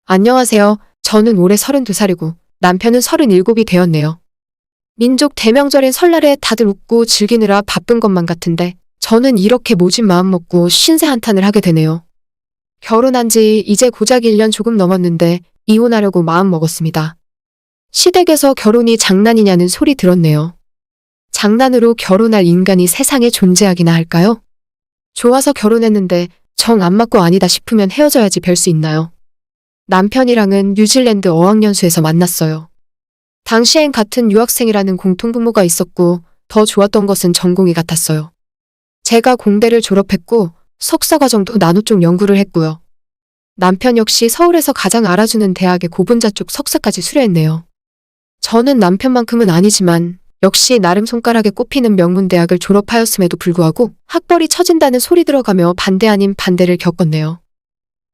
안녕하세요. 저는 올해 32살이고 남편은 37이 되었네요. 민족 대명절인 설날에 다들 웃고 즐기느라 바쁜 것만 같은데 저는 이렇게 모진 마음 먹고 신세 한탄을 하게 되네요. 결혼한 지 이제 고작 1년 조금 넘었는데 이혼하려고 마음 먹었습니다. 시댁에서 결혼이 장난이냐는 소리 들었네요. 장난으로 결혼할 인간이 세상에 존재하기나 할까요? 좋아서 결혼했는데 정 안 맞고 아니다 싶으면 헤어져야지 별 수 있나요? 남편이랑은 뉴질랜드 어학연수에서 만났어요. 당시엔 같은 유학생이라는 공통분모가 있었고 더 좋았던 것은 전공이 같았어요. 제가 공대를 졸업했고 석사과정도 나노 쪽 연구를 했고요. 남편 역시 서울에서 가장 알아주는 대학의 고분자 쪽 석사까지 수료했네요. 저는 남편만큼은 아니지만 역시 나름 손가락에 꼽히는 명문대학을 졸업하였음에도 불구하고 학벌이 처진다는 소리 들어가며 반대 아닌 반대를 겪었네요.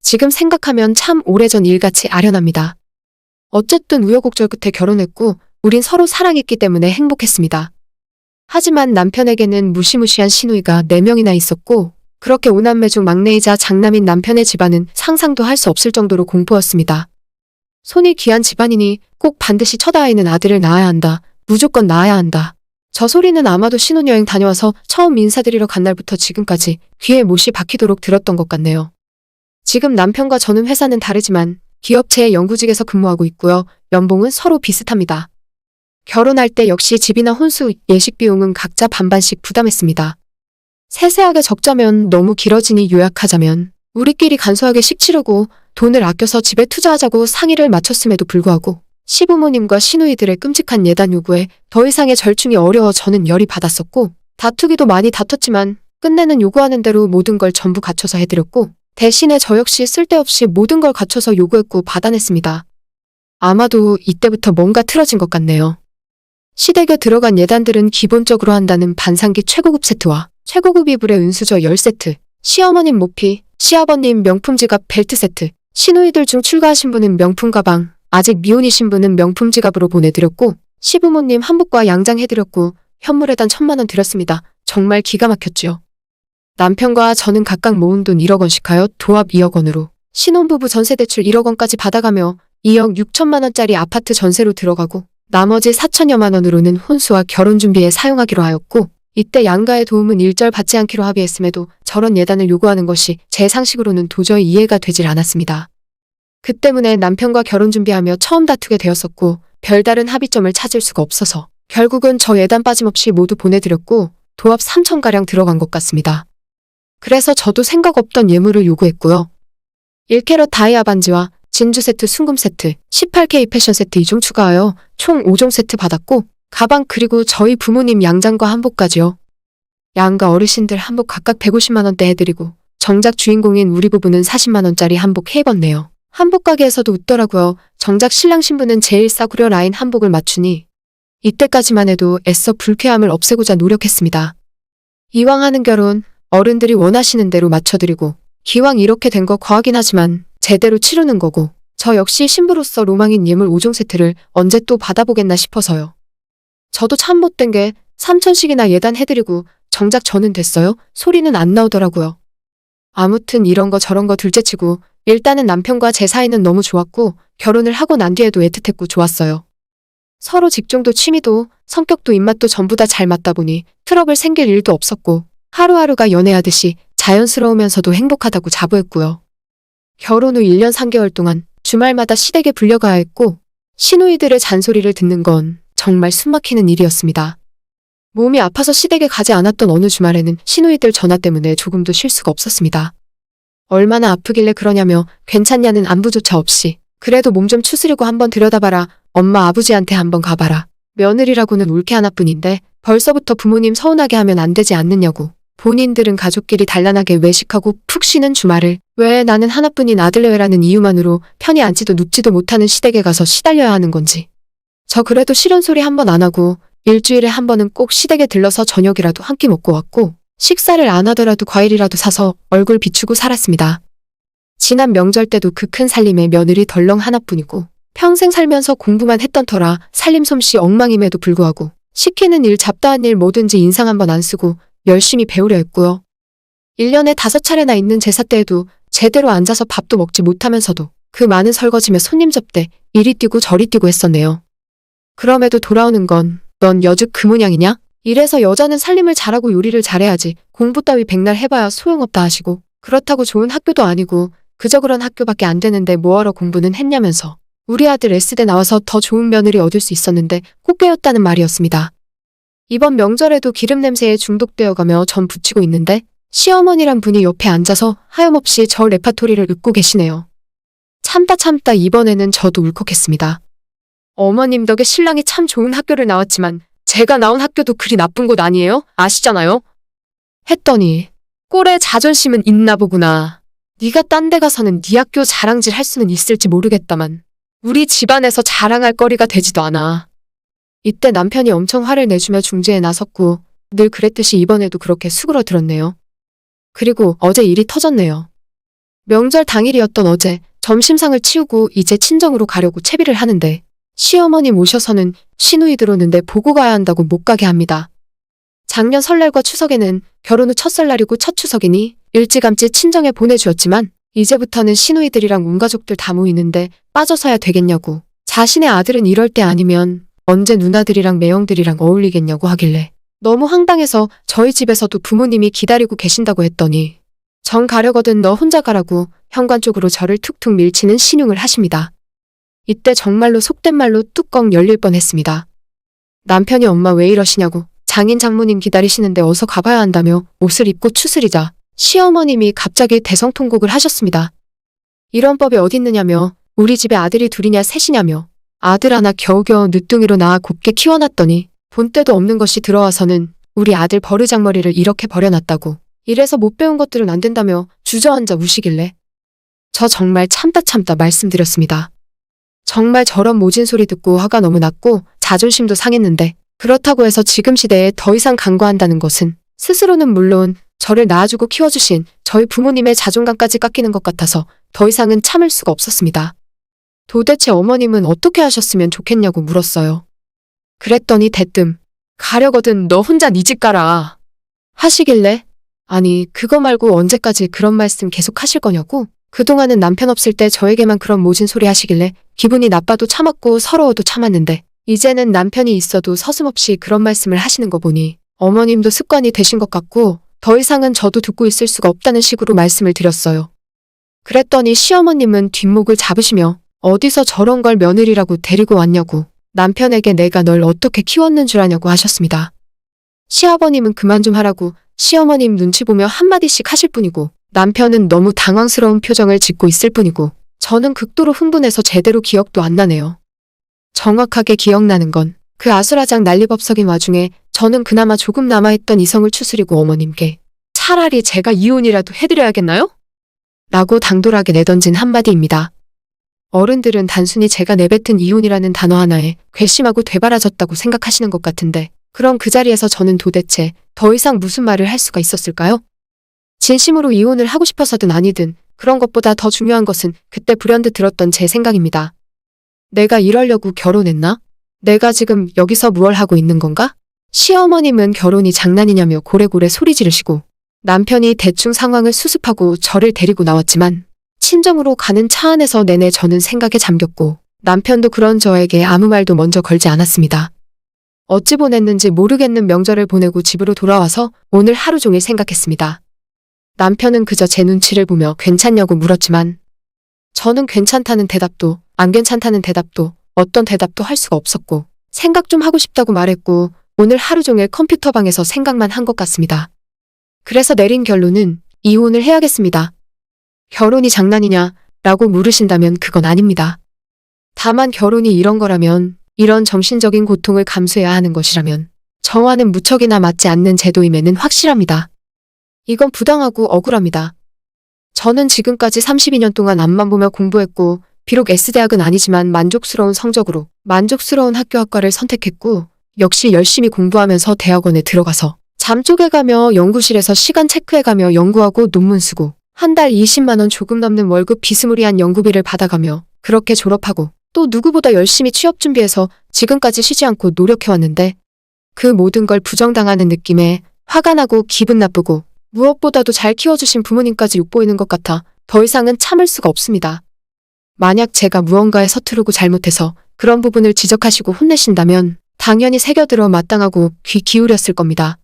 지금 생각하면 참 오래전 일같이 아련합니다. 어쨌든 우여곡절 끝에 결혼했고 우린 서로 사랑했기 때문에 행복했습니다. 하지만 남편에게는 무시무시한 시누이가 4명이나 있었고 그렇게 5남매 중 막내이자 장남인 남편의 집안은 상상도 할 수 없을 정도로 공포였습니다. 손이 귀한 집안이니 꼭 반드시 첫 아이는 아들을 낳아야 한다. 무조건 낳아야 한다. 저 소리는 아마도 신혼여행 다녀와서 처음 인사드리러 간 날부터 지금까지 귀에 못이 박히도록 들었던 것 같네요. 지금 남편과 저는 회사는 다르지만 기업체의 연구직에서 근무하고 있고요. 연봉은 서로 비슷합니다. 결혼할 때 역시 집이나 혼수, 예식 비용은 각자 반반씩 부담했습니다. 세세하게 적자면 너무 길어지니 요약하자면 우리끼리 간소하게 식치르고 돈을 아껴서 집에 투자하자고 상의를 마쳤음에도 불구하고 시부모님과 시누이들의 끔찍한 예단 요구에 더 이상의 절충이 어려워 저는 열이 받았었고 다투기도 많이 다퉜지만 끝내는 요구하는 대로 모든 걸 전부 갖춰서 해드렸고 대신에 저 역시 쓸데없이 모든 걸 갖춰서 요구했고 받아냈습니다. 아마도 이때부터 뭔가 틀어진 것 같네요. 시댁에 들어간 예단들은 기본적으로 한다는 반상기 최고급 세트와 최고급 이불의 은수저 10세트, 시어머님 모피, 시아버님 명품 지갑 벨트 세트, 시누이들 중 출가하신 분은 명품 가방, 아직 미혼이신 분은 명품 지갑으로 보내드렸고 시부모님 한복과 양장해드렸고 현물에단 1,000만 원 드렸습니다. 정말 기가 막혔지요. 남편과 저는 각각 모은 돈 1억 원씩 하여 도합 2억 원으로 신혼부부 전세대출 1억 원까지 받아가며 2억 6천만 원짜리 아파트 전세로 들어가고 나머지 4천여만 원으로는 혼수와 결혼 준비에 사용하기로 하였고 이때 양가의 도움은 일절 받지 않기로 합의했음에도 저런 예단을 요구하는 것이 제 상식으로는 도저히 이해가 되질 않았습니다. 그 때문에 남편과 결혼 준비하며 처음 다투게 되었었고 별다른 합의점을 찾을 수가 없어서 결국은 저 예단 빠짐없이 모두 보내드렸고 도합 3천가량 들어간 것 같습니다. 그래서 저도 생각 없던 예물을 요구했고요. 1캐럿 다이아 반지와 진주 세트, 순금 세트, 18K 패션 세트 2종 추가하여 총 5종 세트 받았고 가방 그리고 저희 부모님 양장과 한복까지요. 양가 어르신들 한복 각각 150만 원대 해드리고 정작 주인공인 우리 부부는 40만 원짜리 한복 해입었네요. 한복 가게에서도 웃더라고요. 정작 신랑 신부는 제일 싸구려 라인 한복을 맞추니 이때까지만 해도 애써 불쾌함을 없애고자 노력했습니다. 이왕 하는 결혼 어른들이 원하시는 대로 맞춰드리고 기왕 이렇게 된 거 과하긴 하지만 제대로 치르는 거고 저 역시 신부로서 로망인 예물 5종 세트를 언제 또 받아보겠나 싶어서요. 저도 참 못된 게 3천씩이나 예단해드리고 정작 저는 됐어요? 소리는 안 나오더라고요. 아무튼 이런 거 저런 거 둘째치고 일단은 남편과 제 사이는 너무 좋았고 결혼을 하고 난 뒤에도 애틋했고 좋았어요. 서로 직종도 취미도 성격도 입맛도 전부 다 잘 맞다 보니 트러블 생길 일도 없었고 하루하루가 연애하듯이 자연스러우면서도 행복하다고 자부했고요. 결혼 후 1년 3개월 동안 주말마다 시댁에 불려가야 했고 시누이들의 잔소리를 듣는 건 정말 숨막히는 일이었습니다. 몸이 아파서 시댁에 가지 않았던 어느 주말에는 시누이들 전화 때문에 조금도 쉴 수가 없었습니다. 얼마나 아프길래 그러냐며 괜찮냐는 안부조차 없이 그래도 몸 좀 추스리고 한번 들여다봐라. 엄마 아버지한테 한번 가봐라. 며느리라고는 옳게 하나뿐인데 벌써부터 부모님 서운하게 하면 안 되지 않느냐고. 본인들은 가족끼리 단란하게 외식하고 푹 쉬는 주말을 왜 나는 하나뿐인 아들내외라는 이유만으로 편히 앉지도 눕지도 못하는 시댁에 가서 시달려야 하는 건지. 저 그래도 싫은 소리 한 번 안 하고 일주일에 한 번은 꼭 시댁에 들러서 저녁이라도 한 끼 먹고 왔고 식사를 안 하더라도 과일이라도 사서 얼굴 비추고 살았습니다. 지난 명절 때도 그 큰 살림에 며느리 덜렁 하나뿐이고 평생 살면서 공부만 했던 터라 살림 솜씨 엉망임에도 불구하고 시키는 일 잡다한 일 뭐든지 인상 한 번 안 쓰고 열심히 배우려 했고요. 1년에 5차례나 있는 제사 때에도 제대로 앉아서 밥도 먹지 못하면서도 그 많은 설거지며 손님 접대, 이리 뛰고 저리 뛰고 했었네요. 그럼에도 돌아오는 건 넌 여즉 그 모양이냐? 이래서 여자는 살림을 잘하고 요리를 잘해야지 공부 따위 백날 해봐야 소용없다 하시고 그렇다고 좋은 학교도 아니고 그저 그런 학교밖에 안 되는데 뭐하러 공부는 했냐면서 우리 아들 S대 나와서 더 좋은 며느리 얻을 수 있었는데 꼭 깨웠다는 말이었습니다. 이번 명절에도 기름 냄새에 중독되어가며 전 부치고 있는데 시어머니란 분이 옆에 앉아서 하염없이 저 레파토리를 읊고 계시네요. 참다 이번에는 저도 울컥했습니다. 어머님 덕에 신랑이 참 좋은 학교를 나왔지만 제가 나온 학교도 그리 나쁜 곳 아니에요? 아시잖아요? 했더니 꼴에 자존심은 있나 보구나. 네가 딴 데 가서는 네 학교 자랑질 할 수는 있을지 모르겠다만 우리 집안에서 자랑할 거리가 되지도 않아. 이때 남편이 엄청 화를 내주며 중재에 나섰고 늘 그랬듯이 이번에도 그렇게 수그러들었네요. 그리고 어제 일이 터졌네요. 명절 당일이었던 어제 점심상을 치우고 이제 친정으로 가려고 채비를 하는데 시어머니 모셔서는 시누이 들어오는데 보고 가야 한다고 못 가게 합니다. 작년 설날과 추석에는 결혼 후 첫설날이고 첫 추석이니 일찌감치 친정에 보내주었지만 이제부터는 시누이들이랑 온 가족들 다 모이는데 빠져서야 되겠냐고 자신의 아들은 이럴 때 아니면 언제 누나들이랑 매형들이랑 어울리겠냐고 하길래 너무 황당해서 저희 집에서도 부모님이 기다리고 계신다고 했더니 정 가려거든 너 혼자 가라고 현관 쪽으로 저를 툭툭 밀치는 신용을 하십니다. 이때 정말로 속된 말로 뚜껑 열릴 뻔했습니다. 남편이 엄마 왜 이러시냐고 장인 장모님 기다리시는데 어서 가봐야 한다며 옷을 입고 추스리자 시어머님이 갑자기 대성통곡을 하셨습니다. 이런 법이 어딨느냐며 우리 집에 아들이 둘이냐 셋이냐며 아들 하나 겨우겨우 늦둥이로 낳아 곱게 키워놨더니 본때도 없는 것이 들어와서는 우리 아들 버르장머리를 이렇게 버려놨다고 이래서 못 배운 것들은 안 된다며 주저앉아 우시길래 저 정말 참다 말씀드렸습니다. 정말 저런 모진 소리 듣고 화가 너무 났고 자존심도 상했는데 그렇다고 해서 지금 시대에 더 이상 간과한다는 것은 스스로는 물론 저를 낳아주고 키워주신 저희 부모님의 자존감까지 깎이는 것 같아서 더 이상은 참을 수가 없었습니다. 도대체 어머님은 어떻게 하셨으면 좋겠냐고 물었어요. 그랬더니 대뜸 가려거든 너 혼자 네 집 가라 하시길래 아니 그거 말고 언제까지 그런 말씀 계속 하실 거냐고 그동안은 남편 없을 때 저에게만 그런 모진 소리 하시길래 기분이 나빠도 참았고 서러워도 참았는데 이제는 남편이 있어도 서슴없이 그런 말씀을 하시는 거 보니 어머님도 습관이 되신 것 같고 더 이상은 저도 듣고 있을 수가 없다는 식으로 말씀을 드렸어요. 그랬더니 시어머님은 뒷목을 잡으시며 어디서 저런 걸 며느리라고 데리고 왔냐고 남편에게 내가 널 어떻게 키웠는 줄 아냐고 하셨습니다. 시아버님은 그만 좀 하라고 시어머님 눈치 보며 한마디씩 하실 뿐이고 남편은 너무 당황스러운 표정을 짓고 있을 뿐이고 저는 극도로 흥분해서 제대로 기억도 안 나네요. 정확하게 기억나는 건 그 아수라장 난리법석인 와중에 저는 그나마 조금 남아있던 이성을 추스리고 어머님께 차라리 제가 이혼이라도 해드려야겠나요? 라고 당돌하게 내던진 한마디입니다. 어른들은 단순히 제가 내뱉은 이혼이라는 단어 하나에 괘씸하고 되바라졌다고 생각하시는 것 같은데 그럼 그 자리에서 저는 도대체 더 이상 무슨 말을 할 수가 있었을까요? 진심으로 이혼을 하고 싶어서든 아니든 그런 것보다 더 중요한 것은 그때 불현듯 들었던 제 생각입니다. 내가 이러려고 결혼했나? 내가 지금 여기서 무얼 하고 있는 건가? 시어머님은 결혼이 장난이냐며 고래고래 소리 지르시고 남편이 대충 상황을 수습하고 저를 데리고 나왔지만 친정으로 가는 차 안에서 내내 저는 생각에 잠겼고 남편도 그런 저에게 아무 말도 먼저 걸지 않았습니다. 어찌 보냈는지 모르겠는 명절을 보내고 집으로 돌아와서 오늘 하루 종일 생각했습니다. 남편은 그저 제 눈치를 보며 괜찮냐고 물었지만 저는 괜찮다는 대답도 안 괜찮다는 대답도 어떤 대답도 할 수가 없었고 생각 좀 하고 싶다고 말했고 오늘 하루 종일 컴퓨터방에서 생각만 한 것 같습니다. 그래서 내린 결론은 이혼을 해야겠습니다. 결혼이 장난이냐 라고 물으신다면 그건 아닙니다. 다만 결혼이 이런 거라면 이런 정신적인 고통을 감수해야 하는 것이라면 저와는 무척이나 맞지 않는 제도임에는 확실합니다. 이건 부당하고 억울합니다. 저는 지금까지 32년 동안 앞만 보며 공부했고 비록 S대학은 아니지만 만족스러운 성적으로 만족스러운 학교학과를 선택했고 역시 열심히 공부하면서 대학원에 들어가서 잠 쪼개가며 연구실에서 시간 체크해가며 연구하고 논문 쓰고 한 달 20만 원 조금 넘는 월급 비스무리한 연구비를 받아가며 그렇게 졸업하고 또 누구보다 열심히 취업 준비해서 지금까지 쉬지 않고 노력해왔는데 그 모든 걸 부정당하는 느낌에 화가 나고 기분 나쁘고 무엇보다도 잘 키워주신 부모님까지 욕보이는 것 같아 더 이상은 참을 수가 없습니다. 만약 제가 무언가에 서투르고 잘못해서 그런 부분을 지적하시고 혼내신다면 당연히 새겨들어 마땅하고 귀 기울였을 겁니다.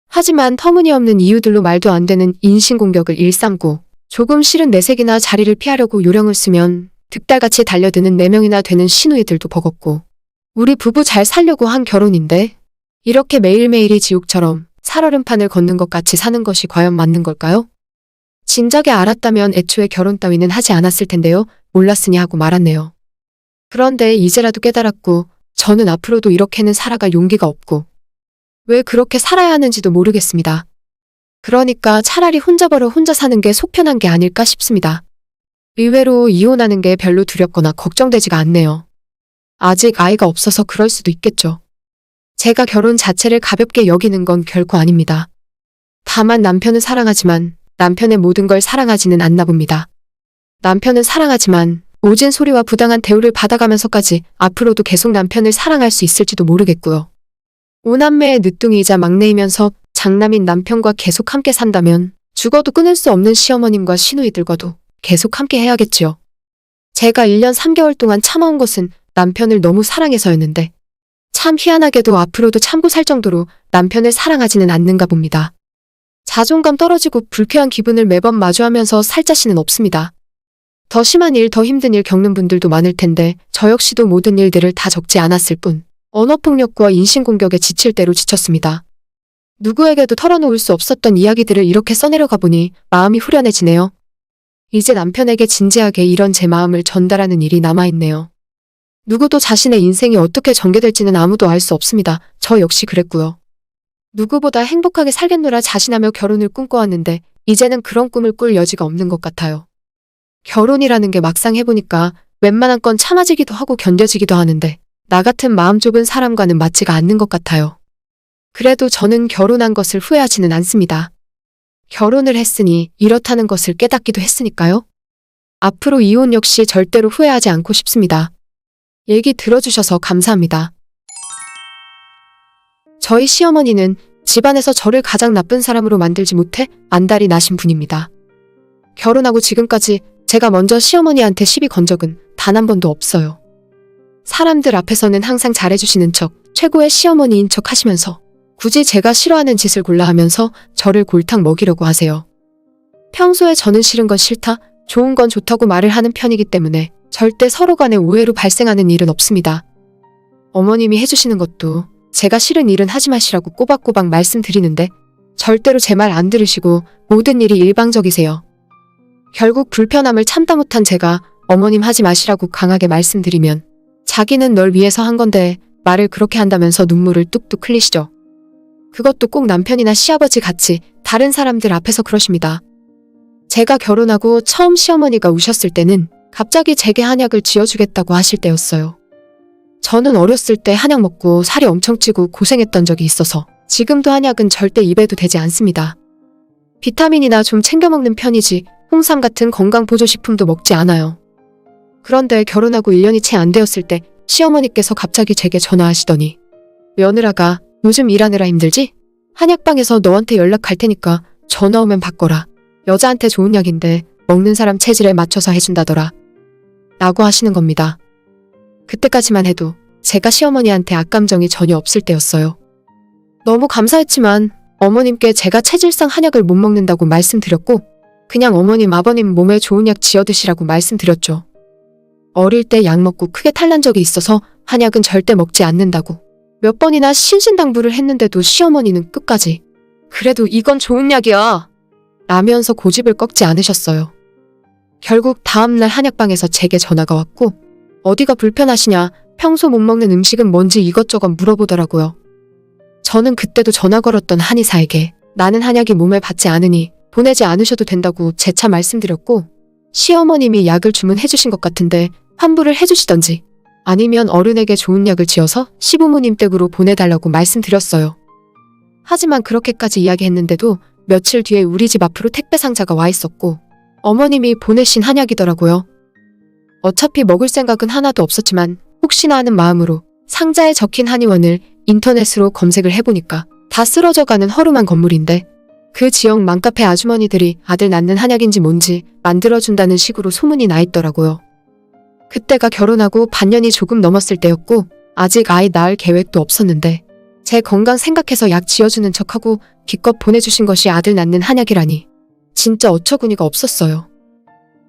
하지만 터무니없는 이유들로 말도 안 되는 인신공격을 일삼고 조금 싫은 내색이나 자리를 피하려고 요령을 쓰면 득달같이 달려드는 4명이나 되는 시누이들도 버겁고 우리 부부 잘 살려고 한 결혼인데 이렇게 매일매일이 지옥처럼 살얼음판을 걷는 것 같이 사는 것이 과연 맞는 걸까요? 진작에 알았다면 애초에 결혼 따위는 하지 않았을 텐데요. 몰랐으니 하고 말았네요. 그런데 이제라도 깨달았고 저는 앞으로도 이렇게는 살아갈 용기가 없고 왜 그렇게 살아야 하는지도 모르겠습니다. 그러니까 차라리 혼자 벌어 혼자 사는 게 속편한 게 아닐까 싶습니다. 의외로 이혼하는 게 별로 두렵거나 걱정되지가 않네요. 아직 아이가 없어서 그럴 수도 있겠죠. 제가 결혼 자체를 가볍게 여기는 건 결코 아닙니다. 다만 남편은 사랑하지만 남편의 모든 걸 사랑하지는 않나 봅니다. 남편은 사랑하지만 오진 소리와 부당한 대우를 받아가면서까지 앞으로도 계속 남편을 사랑할 수 있을지도 모르겠고요. 오남매의 늦둥이이자 막내이면서 장남인 남편과 계속 함께 산다면 죽어도 끊을 수 없는 시어머님과 시누이들과도 계속 함께 해야겠지요. 제가 1년 3개월 동안 참아온 것은 남편을 너무 사랑해서였는데 참 희한하게도 앞으로도 참고 살 정도로 남편을 사랑하지는 않는가 봅니다. 자존감 떨어지고 불쾌한 기분을 매번 마주하면서 살 자신은 없습니다. 더 심한 일, 더 힘든 일 겪는 분들도 많을 텐데 저 역시도 모든 일들을 다 적지 않았을 뿐 언어폭력과 인신공격에 지칠 대로 지쳤습니다. 누구에게도 털어놓을 수 없었던 이야기들을 이렇게 써내려가 보니 마음이 후련해지네요. 이제 남편에게 진지하게 이런 제 마음을 전달하는 일이 남아있네요. 누구도 자신의 인생이 어떻게 전개될지는 아무도 알 수 없습니다. 저 역시 그랬고요. 누구보다 행복하게 살겠노라 자신하며 결혼을 꿈꿔왔는데 이제는 그런 꿈을 꿀 여지가 없는 것 같아요. 결혼이라는 게 막상 해보니까 웬만한 건 참아지기도 하고 견뎌지기도 하는데 나 같은 마음 좁은 사람과는 맞지가 않는 것 같아요. 그래도 저는 결혼한 것을 후회하지는 않습니다. 결혼을 했으니 이렇다는 것을 깨닫기도 했으니까요. 앞으로 이혼 역시 절대로 후회하지 않고 싶습니다. 얘기 들어주셔서 감사합니다. 저희 시어머니는 집안에서 저를 가장 나쁜 사람으로 만들지 못해 안달이 나신 분입니다. 결혼하고 지금까지 제가 먼저 시어머니한테 시비 건 적은 단 한 번도 없어요. 사람들 앞에서는 항상 잘해주시는 척, 최고의 시어머니인 척 하시면서 굳이 제가 싫어하는 짓을 골라 하면서 저를 골탕 먹이려고 하세요. 평소에 저는 싫은 건 싫다, 좋은 건 좋다고 말을 하는 편이기 때문에 절대 서로 간에 오해로 발생하는 일은 없습니다. 어머님이 해주시는 것도 제가 싫은 일은 하지 마시라고 꼬박꼬박 말씀드리는데 절대로 제 말 안 들으시고 모든 일이 일방적이세요. 결국 불편함을 참다 못한 제가 어머님 하지 마시라고 강하게 말씀드리면 자기는 널 위해서 한 건데 말을 그렇게 한다면서 눈물을 뚝뚝 흘리시죠. 그것도 꼭 남편이나 시아버지 같이 다른 사람들 앞에서 그러십니다. 제가 결혼하고 처음 시어머니가 우셨을 때는 갑자기 제게 한약을 지어주겠다고 하실 때였어요. 저는 어렸을 때 한약 먹고 살이 엄청 찌고 고생했던 적이 있어서 지금도 한약은 절대 입에도 대지 않습니다. 비타민이나 좀 챙겨 먹는 편이지 홍삼 같은 건강보조식품도 먹지 않아요. 그런데 결혼하고 1년이 채 안 되었을 때 시어머니께서 갑자기 제게 전화하시더니 며느라가 요즘 일하느라 힘들지? 한약방에서 너한테 연락할 테니까 전화 오면 받거라. 여자한테 좋은 약인데 먹는 사람 체질에 맞춰서 해준다더라. 라고 하시는 겁니다. 그때까지만 해도 제가 시어머니한테 악감정이 전혀 없을 때였어요. 너무 감사했지만 어머님께 제가 체질상 한약을 못 먹는다고 말씀드렸고 그냥 어머님 아버님 몸에 좋은 약 지어드시라고 말씀드렸죠. 어릴 때 약 먹고 크게 탈난 적이 있어서 한약은 절대 먹지 않는다고 몇 번이나 신신당부를 했는데도 시어머니는 끝까지 그래도 이건 좋은 약이야 라면서 고집을 꺾지 않으셨어요. 결국 다음날 한약방에서 제게 전화가 왔고 어디가 불편하시냐, 평소 못 먹는 음식은 뭔지 이것저것 물어보더라고요. 저는 그때도 전화 걸었던 한의사에게 나는 한약이 몸에 받지 않으니 보내지 않으셔도 된다고 재차 말씀드렸고 시어머님이 약을 주문해 주신 것 같은데 환불을 해주시던지 아니면 어른에게 좋은 약을 지어서 시부모님 댁으로 보내달라고 말씀드렸어요. 하지만 그렇게까지 이야기했는데도 며칠 뒤에 우리 집 앞으로 택배 상자가 와 있었고 어머님이 보내신 한약이더라고요. 어차피 먹을 생각은 하나도 없었지만 혹시나 하는 마음으로 상자에 적힌 한의원을 인터넷으로 검색을 해보니까 다 쓰러져가는 허름한 건물인데 그 지역 맘카페 아주머니들이 아들 낳는 한약인지 뭔지 만들어준다는 식으로 소문이 나 있더라고요. 그때가 결혼하고 반년이 조금 넘었을 때였고 아직 아이 낳을 계획도 없었는데 제 건강 생각해서 약 지어주는 척하고 기껏 보내주신 것이 아들 낳는 한약이라니 진짜 어처구니가 없었어요.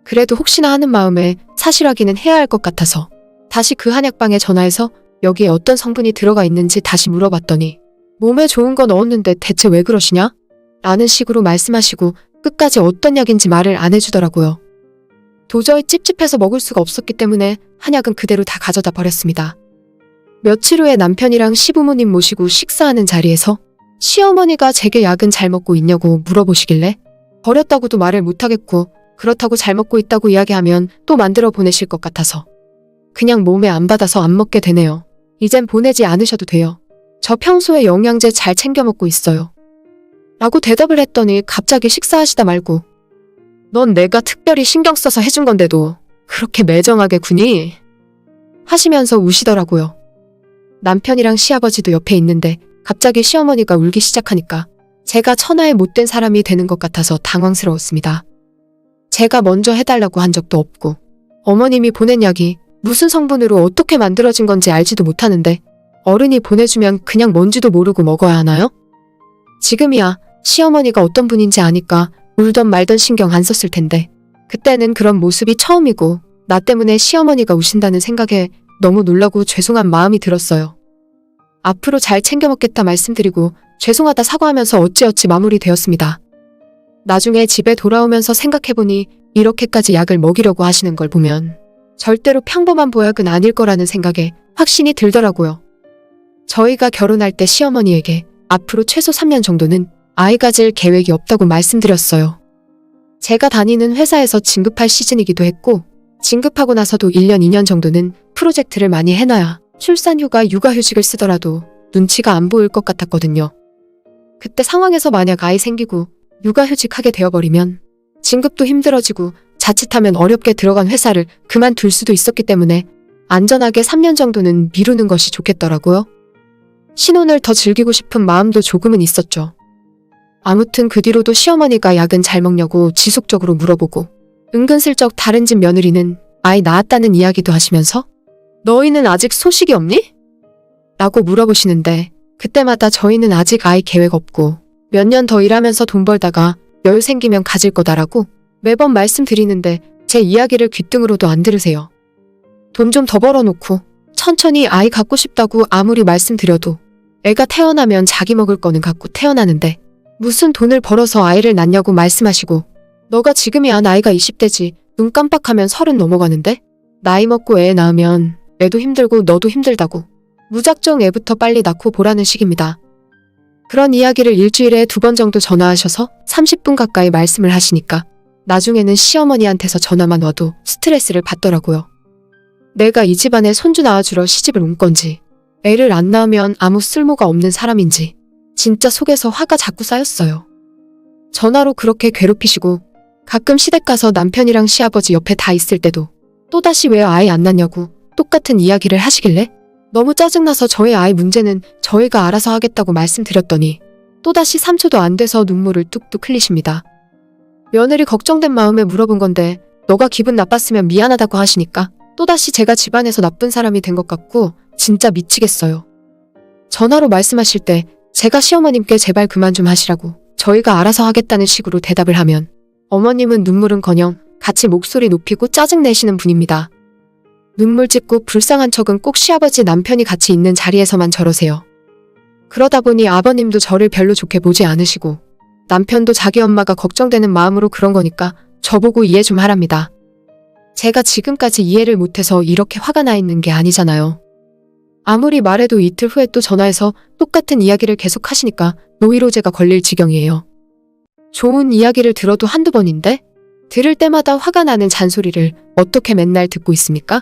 그래도 혹시나 하는 마음에 사실 확인은 해야 할 것 같아서 다시 그 한약방에 전화해서 여기에 어떤 성분이 들어가 있는지 다시 물어봤더니 몸에 좋은 거 넣었는데 대체 왜 그러시냐? 라는 식으로 말씀하시고 끝까지 어떤 약인지 말을 안 해주더라고요. 도저히 찝찝해서 먹을 수가 없었기 때문에 한약은 그대로 다 가져다 버렸습니다. 며칠 후에 남편이랑 시부모님 모시고 식사하는 자리에서 시어머니가 제게 약은 잘 먹고 있냐고 물어보시길래 버렸다고도 말을 못하겠고 그렇다고 잘 먹고 있다고 이야기하면 또 만들어 보내실 것 같아서 그냥 몸에 안 받아서 안 먹게 되네요. 이젠 보내지 않으셔도 돼요. 저 평소에 영양제 잘 챙겨 먹고 있어요. 라고 대답을 했더니 갑자기 식사하시다 말고 넌 내가 특별히 신경 써서 해준 건데도 그렇게 매정하게 구니? 하시면서 우시더라고요. 남편이랑 시아버지도 옆에 있는데 갑자기 시어머니가 울기 시작하니까 제가 천하의 못된 사람이 되는 것 같아서 당황스러웠습니다. 제가 먼저 해달라고 한 적도 없고 어머님이 보낸 약이 무슨 성분으로 어떻게 만들어진 건지 알지도 못하는데 어른이 보내주면 그냥 뭔지도 모르고 먹어야 하나요? 지금이야 시어머니가 어떤 분인지 아니까 울던 말던 신경 안 썼을 텐데 그때는 그런 모습이 처음이고 나 때문에 시어머니가 우신다는 생각에 너무 놀라고 죄송한 마음이 들었어요. 앞으로 잘 챙겨 먹겠다 말씀드리고 죄송하다 사과하면서 어찌어찌 마무리되었습니다. 나중에 집에 돌아오면서 생각해보니 이렇게까지 약을 먹이려고 하시는 걸 보면 절대로 평범한 보약은 아닐 거라는 생각에 확신이 들더라고요. 저희가 결혼할 때 시어머니에게 앞으로 최소 3년 정도는 아이 가질 계획이 없다고 말씀드렸어요. 제가 다니는 회사에서 진급할 시즌이기도 했고 진급하고 나서도 1년, 2년 정도는 프로젝트를 많이 해놔야 출산휴가, 육아휴직을 쓰더라도 눈치가 안 보일 것 같았거든요. 그때 상황에서 만약 아이 생기고 육아휴직하게 되어버리면 진급도 힘들어지고 자칫하면 어렵게 들어간 회사를 그만둘 수도 있었기 때문에 안전하게 3년 정도는 미루는 것이 좋겠더라고요. 신혼을 더 즐기고 싶은 마음도 조금은 있었죠. 아무튼 그 뒤로도 시어머니가 약은 잘 먹냐고 지속적으로 물어보고 은근슬쩍 다른 집 며느리는 아이 낳았다는 이야기도 하시면서 너희는 아직 소식이 없니? 라고 물어보시는데 그때마다 저희는 아직 아이 계획 없고 몇 년 더 일하면서 돈 벌다가 여유 생기면 가질 거다라고 매번 말씀드리는데 제 이야기를 귓등으로도 안 들으세요. 돈 좀 더 벌어놓고 천천히 아이 갖고 싶다고 아무리 말씀드려도 애가 태어나면 자기 먹을 거는 갖고 태어나는데 무슨 돈을 벌어서 아이를 낳냐고 말씀하시고 너가 지금이야 나이가 20대지 눈 깜빡하면 30 넘어가는데 나이 먹고 애 낳으면 애도 힘들고 너도 힘들다고 무작정 애부터 빨리 낳고 보라는 식입니다. 그런 이야기를 일주일에 2번 정도 전화하셔서 30분 가까이 말씀을 하시니까 나중에는 시어머니한테서 전화만 와도 스트레스를 받더라고요. 내가 이 집안에 손주 낳아주러 시집을 온 건지 애를 안 낳으면 아무 쓸모가 없는 사람인지 진짜 속에서 화가 자꾸 쌓였어요. 전화로 그렇게 괴롭히시고 가끔 시댁 가서 남편이랑 시아버지 옆에 다 있을 때도 또다시 왜 아이 안 낳냐고 똑같은 이야기를 하시길래 너무 짜증나서 저희 아이 문제는 저희가 알아서 하겠다고 말씀드렸더니 또다시 3초도 안 돼서 눈물을 뚝뚝 흘리십니다. 며느리 걱정된 마음에 물어본 건데 너가 기분 나빴으면 미안하다고 하시니까 또다시 제가 집안에서 나쁜 사람이 된 것 같고 진짜 미치겠어요. 전화로 말씀하실 때 제가 시어머님께 제발 그만 좀 하시라고 저희가 알아서 하겠다는 식으로 대답을 하면 어머님은 눈물은커녕 같이 목소리 높이고 짜증내시는 분입니다. 눈물 찢고 불쌍한 척은 꼭 시아버지 남편이 같이 있는 자리에서만 저러세요. 그러다 보니 아버님도 저를 별로 좋게 보지 않으시고 남편도 자기 엄마가 걱정되는 마음으로 그런 거니까 저보고 이해 좀 하랍니다. 제가 지금까지 이해를 못해서 이렇게 화가 나 있는 게 아니잖아요. 아무리 말해도 이틀 후에 또 전화해서 똑같은 이야기를 계속 하시니까 노이로제가 걸릴 지경이에요. 좋은 이야기를 들어도 한두 번인데 들을 때마다 화가 나는 잔소리를 어떻게 맨날 듣고 있습니까?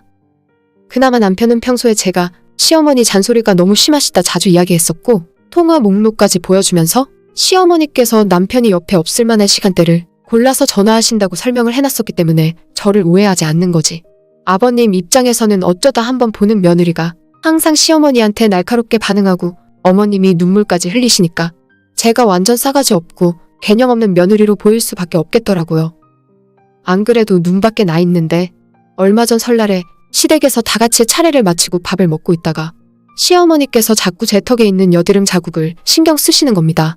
그나마 남편은 평소에 제가 시어머니 잔소리가 너무 심하시다 자주 이야기했었고 통화 목록까지 보여주면서 시어머니께서 남편이 옆에 없을 만한 시간대를 골라서 전화하신다고 설명을 해놨었기 때문에 저를 오해하지 않는 거지. 아버님 입장에서는 어쩌다 한번 보는 며느리가 항상 시어머니한테 날카롭게 반응하고 어머님이 눈물까지 흘리시니까 제가 완전 싸가지 없고 개념 없는 며느리로 보일 수밖에 없겠더라고요. 안 그래도 눈밖에 나 있는데 얼마 전 설날에 시댁에서 다 같이 차례를 마치고 밥을 먹고 있다가 시어머니께서 자꾸 제 턱에 있는 여드름 자국을 신경 쓰시는 겁니다.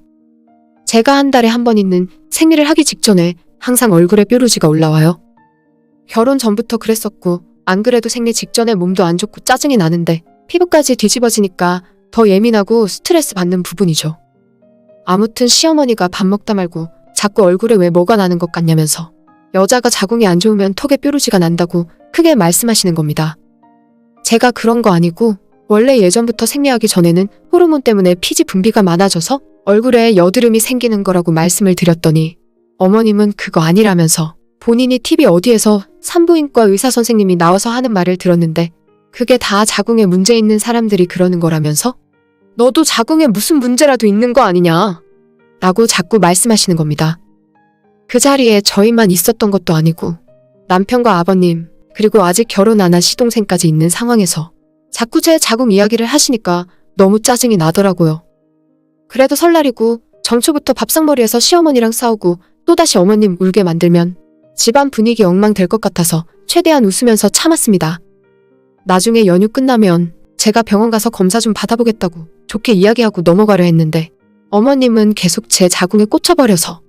제가 한 달에 한 번 있는 생리를 하기 직전에 항상 얼굴에 뾰루지가 올라와요. 결혼 전부터 그랬었고 안 그래도 생리 직전에 몸도 안 좋고 짜증이 나는데 피부까지 뒤집어지니까 더 예민하고 스트레스 받는 부분이죠. 아무튼 시어머니가 밥 먹다 말고 자꾸 얼굴에 왜 뭐가 나는 것 같냐면서 여자가 자궁이 안 좋으면 턱에 뾰루지가 난다고 크게 말씀하시는 겁니다. 제가 그런 거 아니고 원래 예전부터 생리하기 전에는 호르몬 때문에 피지 분비가 많아져서 얼굴에 여드름이 생기는 거라고 말씀을 드렸더니 어머님은 그거 아니라면서 본인이 TV 어디에서 산부인과 의사 선생님이 나와서 하는 말을 들었는데 그게 다 자궁에 문제 있는 사람들이 그러는 거라면서 너도 자궁에 무슨 문제라도 있는 거 아니냐 라고 자꾸 말씀하시는 겁니다. 그 자리에 저희만 있었던 것도 아니고 남편과 아버님 그리고 아직 결혼 안 한 시동생까지 있는 상황에서 자꾸 제 자궁 이야기를 하시니까 너무 짜증이 나더라고요. 그래도 설날이고 정초부터 밥상머리에서 시어머니랑 싸우고 또다시 어머님 울게 만들면 집안 분위기 엉망될 것 같아서 최대한 웃으면서 참았습니다. 나중에 연휴 끝나면 제가 병원 가서 검사 좀 받아보겠다고 좋게 이야기하고 넘어가려 했는데 어머님은 계속 제 자궁에 꽂혀버려서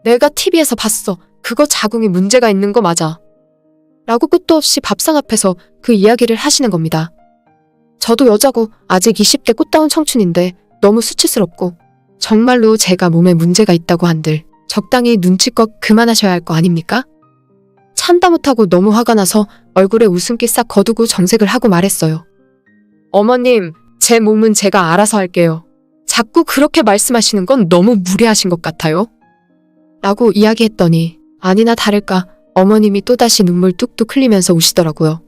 내가 TV에서 봤어. 그거 자궁이 문제가 있는 거 맞아. 라고 끝도 없이 밥상 앞에서 그 이야기를 하시는 겁니다. 저도 여자고 아직 20대 꽃다운 청춘인데 너무 수치스럽고 정말로 제가 몸에 문제가 있다고 한들 적당히 눈치껏 그만하셔야 할 거 아닙니까? 참다 못하고 너무 화가 나서 얼굴에 웃음기 싹 거두고 정색을 하고 말했어요. 어머님, 제 몸은 제가 알아서 할게요. 자꾸 그렇게 말씀하시는 건 너무 무례하신 것 같아요. 라고 이야기했더니 아니나 다를까 어머님이 또다시 눈물 뚝뚝 흘리면서 우시더라고요.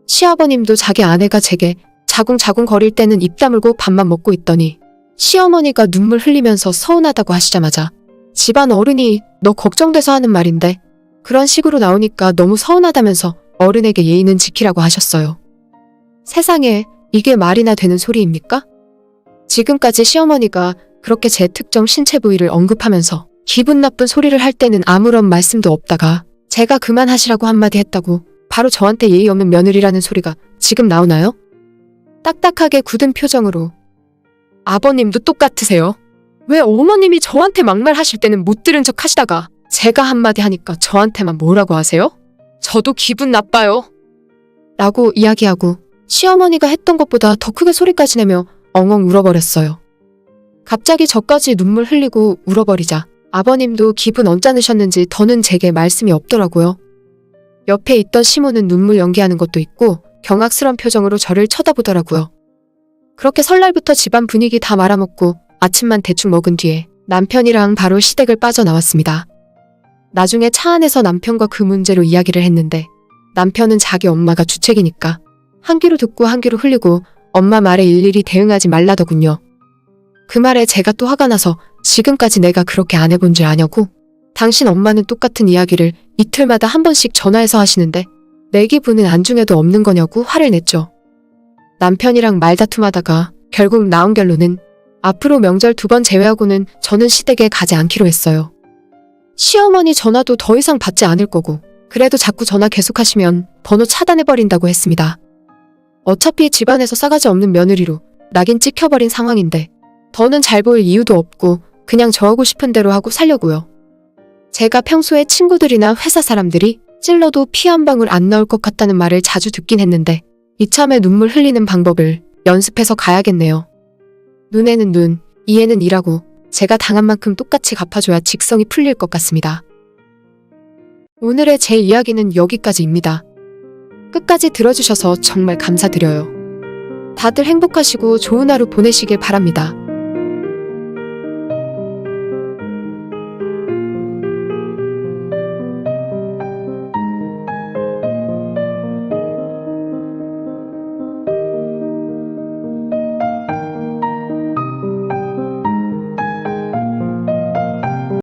시아버님도 자기 아내가 제게 자궁 거릴 때는 입 다물고 밥만 먹고 있더니 시어머니가 눈물 흘리면서 서운하다고 하시자마자 집안 어른이 너 걱정돼서 하는 말인데 그런 식으로 나오니까 너무 서운하다면서 어른에게 예의는 지키라고 하셨어요. 세상에 이게 말이나 되는 소리입니까? 지금까지 시어머니가 그렇게 제 특정 신체 부위를 언급하면서 기분 나쁜 소리를 할 때는 아무런 말씀도 없다가 제가 그만하시라고 한마디 했다고 바로 저한테 예의 없는 며느리라는 소리가 지금 나오나요? 딱딱하게 굳은 표정으로 아버님도 똑같으세요. 왜 어머님이 저한테 막말하실 때는 못 들은 척 하시다가 제가 한마디 하니까 저한테만 뭐라고 하세요? 저도 기분 나빠요. 라고 이야기하고 시어머니가 했던 것보다 더 크게 소리까지 내며 엉엉 울어버렸어요. 갑자기 저까지 눈물 흘리고 울어버리자 아버님도 기분 언짢으셨는지 더는 제게 말씀이 없더라고요. 옆에 있던 시모는 눈물 연기하는 것도 있고 경악스런 표정으로 저를 쳐다보더라고요. 그렇게 설날부터 집안 분위기 다 말아먹고 아침만 대충 먹은 뒤에 남편이랑 바로 시댁을 빠져나왔습니다. 나중에 차 안에서 남편과 그 문제로 이야기를 했는데 남편은 자기 엄마가 주책이니까 한 귀로 듣고 한 귀로 흘리고 엄마 말에 일일이 대응하지 말라더군요. 그 말에 제가 또 화가 나서 지금까지 내가 그렇게 안 해본 줄 아냐고? 당신 엄마는 똑같은 이야기를 이틀마다 한 번씩 전화해서 하시는데 내 기분은 안중에도 없는 거냐고 화를 냈죠. 남편이랑 말다툼하다가 결국 나온 결론은 앞으로 명절 2번 제외하고는 저는 시댁에 가지 않기로 했어요. 시어머니 전화도 더 이상 받지 않을 거고 그래도 자꾸 전화 계속하시면 번호 차단해버린다고 했습니다. 어차피 집안에서 싸가지 없는 며느리로 낙인 찍혀버린 상황인데 더는 잘 보일 이유도 없고 그냥 저 하고 싶은 대로 하고 살려고요. 제가 평소에 친구들이나 회사 사람들이 찔러도 피 한 방울 안 나올 것 같다는 말을 자주 듣긴 했는데 이참에 눈물 흘리는 방법을 연습해서 가야겠네요. 눈에는 눈, 이에는 이라고 제가 당한 만큼 똑같이 갚아줘야 직성이 풀릴 것 같습니다. 오늘의 제 이야기는 여기까지입니다. 끝까지 들어주셔서 정말 감사드려요. 다들 행복하시고 좋은 하루 보내시길 바랍니다.